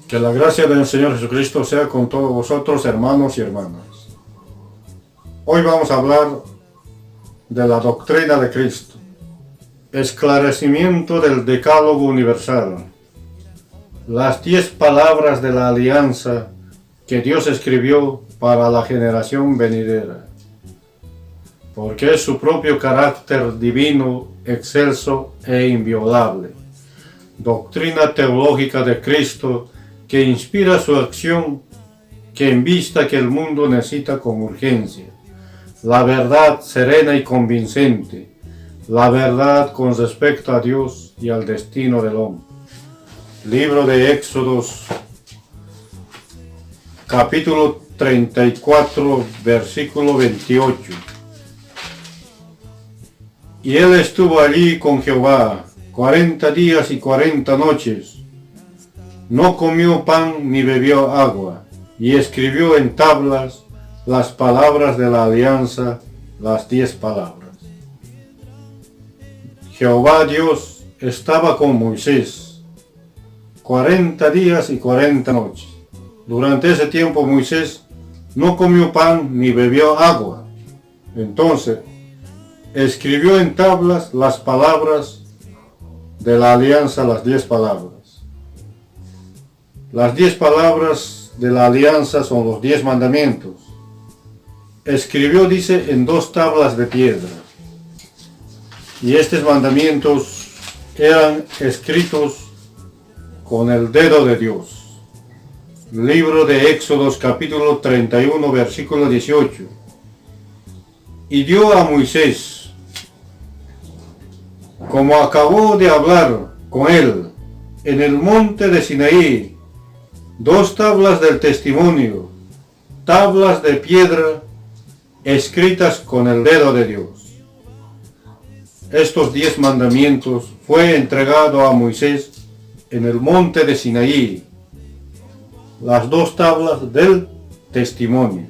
Que la gracia del Señor Jesucristo sea con todos vosotros, hermanos y hermanas. Hoy vamos a hablar de la doctrina de Cristo, esclarecimiento del Decálogo Universal, las 10 palabras de la alianza que Dios escribió para la generación venidera, porque es su propio carácter divino, excelso e inviolable. Doctrina teológica de Cristo que inspira su acción, que envista que el mundo necesita con urgencia. La verdad serena y convincente, la verdad con respecto a Dios y al destino del hombre. Libro de Éxodos, capítulo 34, versículo 28. Y él estuvo allí con Jehová 40 días y 40 noches. No comió pan ni bebió agua, y escribió en tablas las palabras de la alianza, las 10 palabras. Jehová Dios estaba con Moisés 40 días y 40 noches. Durante ese tiempo Moisés no comió pan ni bebió agua. Entonces escribió en tablas las palabras de la alianza, las 10 palabras. Las 10 palabras de la alianza son los 10 mandamientos. Escribió, dice, en 2 tablas de piedra. Y estos mandamientos eran escritos con el dedo de Dios. Libro de Éxodos, capítulo 31, versículo 18. Y dio a Moisés, como acabó de hablar con él, en el monte de Sinaí, 2 tablas del testimonio, tablas de piedra escritas con el dedo de Dios. Estos 10 mandamientos fue entregado a Moisés en el monte de Sinaí, las 2 tablas del testimonio,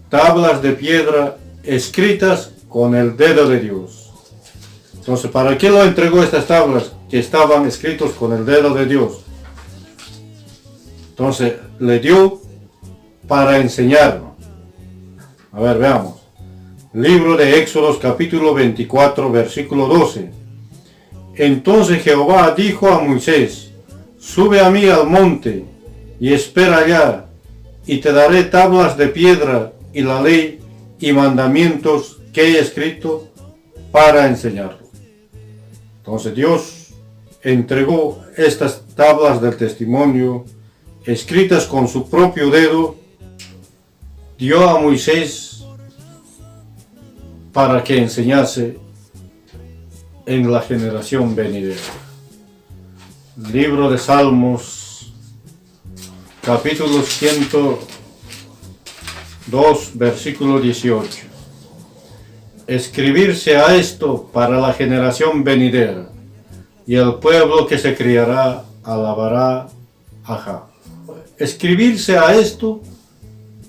tablas de piedra escritas con el dedo de Dios. Entonces, ¿para qué lo entregó estas tablas que estaban escritos con el dedo de Dios? Entonces, le dio para enseñarnos. A ver, veamos. Libro de Éxodos, capítulo 24, versículo 12. Entonces Jehová dijo a Moisés, sube a mí al monte, y espera allá, y te daré tablas de piedra, y la ley, y mandamientos que he escrito, para enseñarlo. Entonces Dios entregó estas tablas del testimonio, escritas con su propio dedo, dio a Moisés para que enseñase en la generación venidera. Libro de Salmos, capítulo 102, versículo 18. Escribirse a esto para la generación venidera, y el pueblo que se criará alabará a Jah. Escribirse a esto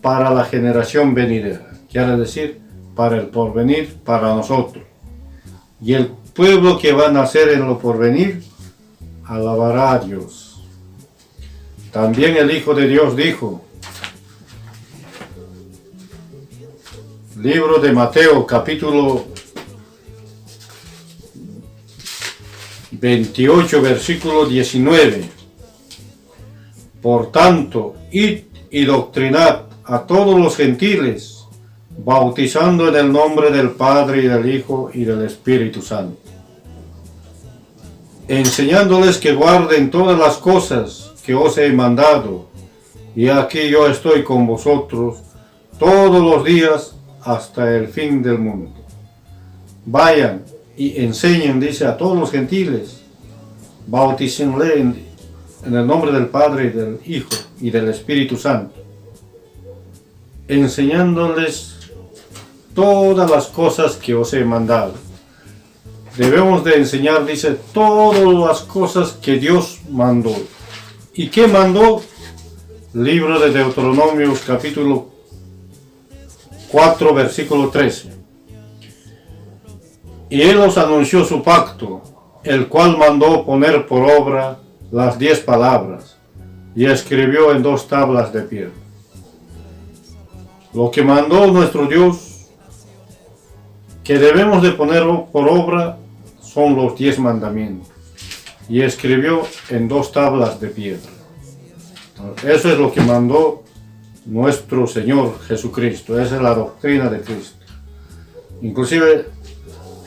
para la generación venidera, quiere decir para el porvenir, para nosotros. Y el pueblo que va a nacer en lo porvenir alabará a Dios. También el Hijo de Dios dijo, libro de Mateo, capítulo 28, versículo 19. Por tanto, id y doctrinad a todos los gentiles, bautizando en el nombre del Padre y del Hijo y del Espíritu Santo, enseñándoles que guarden todas las cosas que os he mandado, y aquí yo estoy con vosotros todos los días hasta el fin del mundo. Vayan y enseñen, dice, a todos los gentiles, bautícenle en el nombre del Padre y del Hijo y del Espíritu Santo, enseñándoles todas las cosas que os he mandado. Debemos de enseñar, dice, todas las cosas que Dios mandó. ¿Y qué mandó? Libro de Deuteronomios, capítulo 4, versículo 13. Y él os anunció su pacto, el cual mandó poner por obra las 10 palabras y escribió en 2 tablas de piedra. Lo que mandó nuestro Dios que debemos de poner por obra son los 10 mandamientos y escribió en 2 tablas de piedra. Eso es lo que mandó nuestro Señor Jesucristo. Esa es la doctrina de Cristo. Inclusive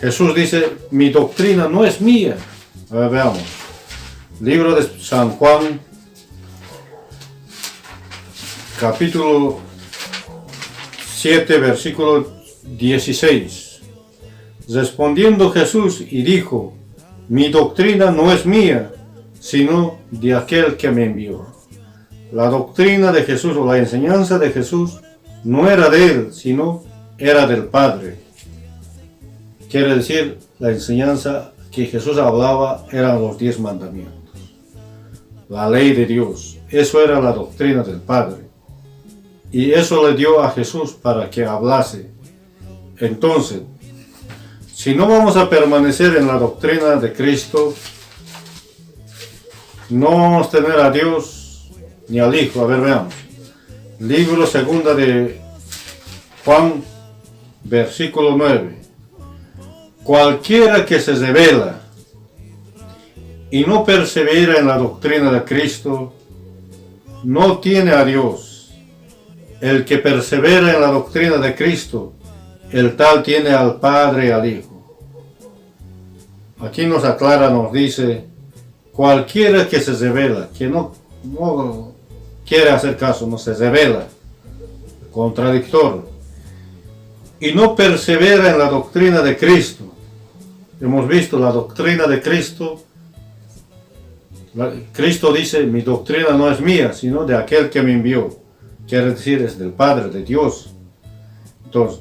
Jesús dice, mi doctrina no es mía. A ver, veamos. Libro de San Juan, capítulo 7, versículo 16. Respondiendo Jesús y dijo, mi doctrina no es mía, sino de aquel que me envió. La doctrina de Jesús o la enseñanza de Jesús no era de él, sino era del Padre. Quiere decir, la enseñanza que Jesús hablaba eran los 10 mandamientos. La ley de Dios. Eso era la doctrina del Padre. Y eso le dio a Jesús para que hablase. Entonces, si no vamos a permanecer en la doctrina de Cristo, no vamos a tener a Dios ni al Hijo. A ver, veamos. Libro segunda de Juan, versículo 9. Cualquiera que se revela y no persevera en la doctrina de Cristo, no tiene a Dios. El que persevera en la doctrina de Cristo, el tal tiene al Padre y al Hijo. Aquí nos aclara, nos dice, cualquiera que se revela, que no quiere hacer caso, no se revela, contradictor, y no persevera en la doctrina de Cristo. Hemos visto la doctrina de Cristo. Cristo dice, mi doctrina no es mía, sino de aquel que me envió. Quiere decir, es del Padre, de Dios. Entonces,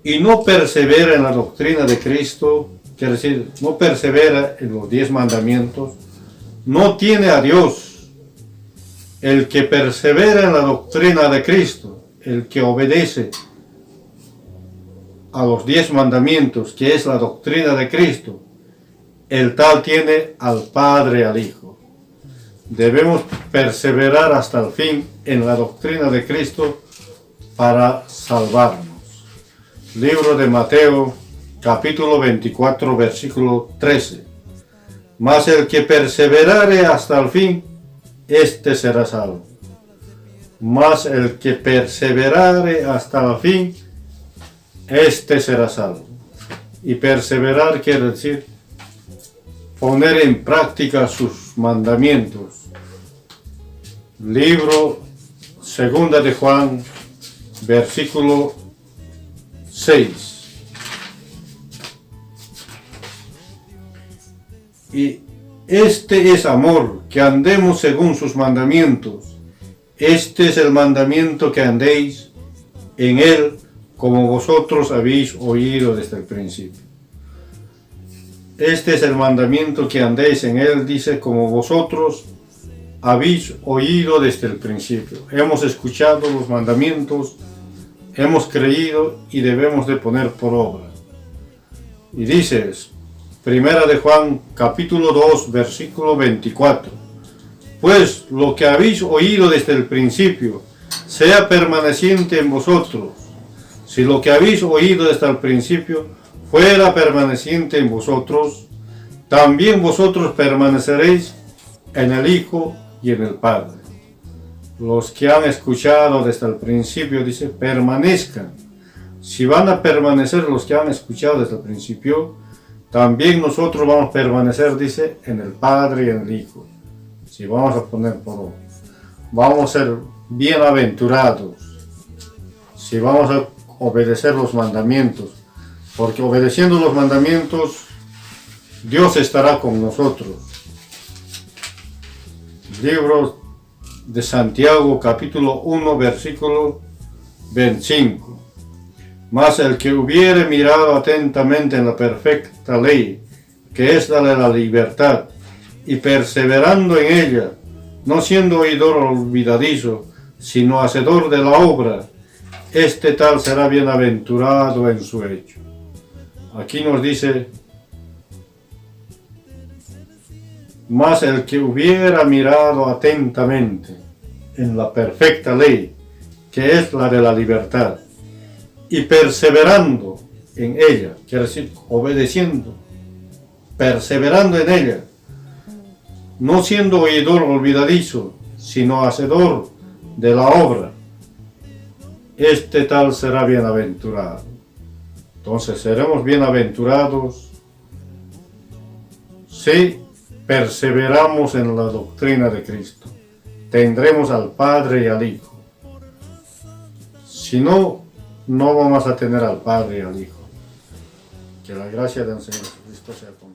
y no persevera en la doctrina de Cristo, quiere decir, no persevera en los 10 mandamientos, no tiene a Dios. El que persevera en la doctrina de Cristo, el que obedece a los 10 mandamientos, que es la doctrina de Cristo, el tal tiene al Padre y al Hijo. Debemos perseverar hasta el fin en la doctrina de Cristo para salvarnos. Libro de Mateo, capítulo 24, versículo 13. Mas el que perseverare hasta el fin, éste será salvo. Mas el que perseverare hasta el fin, éste será salvo. Y perseverar quiere decir poner en práctica sus mandamientos. Libro segunda de Juan, versículo 6. Y este es amor, que andemos según sus mandamientos. Este es el mandamiento, que andéis en él, como vosotros habéis oído desde el principio. Este es el mandamiento, que andéis en él, dice, como vosotros habéis oído desde el principio. Hemos escuchado los mandamientos, hemos creído y debemos de poner por obra. Y dice, primera de Juan, capítulo 2, versículo 24. Pues lo que habéis oído desde el principio, sea permaneciente en vosotros. Si lo que habéis oído desde el principio fuera permaneciente en vosotros, también vosotros permaneceréis en el Hijo y en el Padre. Los que han escuchado desde el principio, dice, permanezcan. Si van a permanecer los que han escuchado desde el principio, también nosotros vamos a permanecer, dice, en el Padre y en el Hijo. Si vamos a poner por obra, vamos a ser bienaventurados. Si vamos a obedecer los mandamientos, porque obedeciendo los mandamientos, Dios estará con nosotros. Libro de Santiago, capítulo 1, versículo 25. Mas el que hubiere mirado atentamente en la perfecta ley, que es la de la libertad, y perseverando en ella, no siendo oidor olvidadizo, sino hacedor de la obra, este tal será bienaventurado en su hecho. Aquí nos dice, mas el que hubiera mirado atentamente en la perfecta ley, que es la de la libertad, y perseverando en ella, quiere decir obedeciendo, perseverando en ella, no siendo oidor olvidadizo, sino hacedor de la obra, este tal será bienaventurado. Entonces seremos bienaventurados si perseveramos en la doctrina de Cristo. Tendremos al Padre y al Hijo. Si no, no vamos a tener al Padre y al Hijo. Que la gracia del Señor Jesucristo sea con